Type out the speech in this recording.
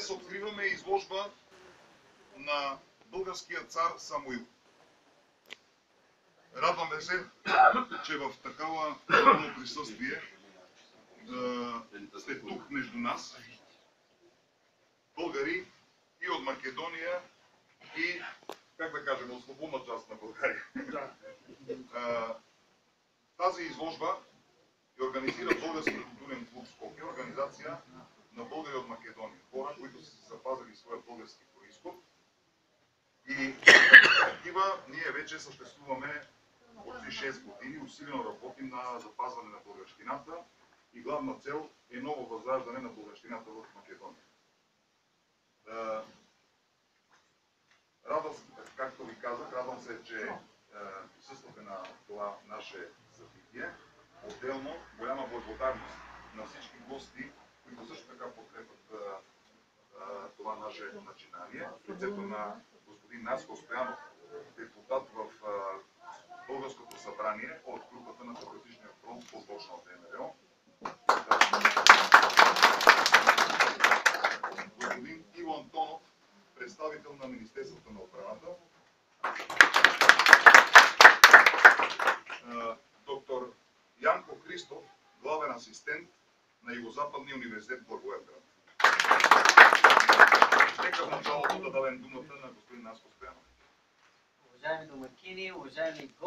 Днес откриваме изложба на българския цар Самуил. Радваме се, че в такава пълно присъствие сте тук между нас. Българи и от Македония, и, как да кажем, от свободна част на България. Тази изложба е организира Български културен клуб Скопие, организация на българи от Македония. Хора, които са запазили своя български произход. И такива ние вече съществуваме почти 6 години, усилено работим на запазване на българщината и главна цел е ново възраждане на българщината в Македония. Радвам се, както ви казах, радвам се, че присъствате на това наше събитие. Отделно голяма благодарност на всички гости, които също така подкрепят това наше начинание. В лицето на господин Наско Стоянов, депутат в Българското събрание от групата на Патриотичния фронт по точно от ВМРО. Господин Иво Антонов, представител на Министерството на отбраната. Доктор Янко Христов, главен асистент на Югозападния университет Благоевград. Нека в началото да дадем думата на господин Наско Стоянов. Уважаеми домакини, уважаеми гости,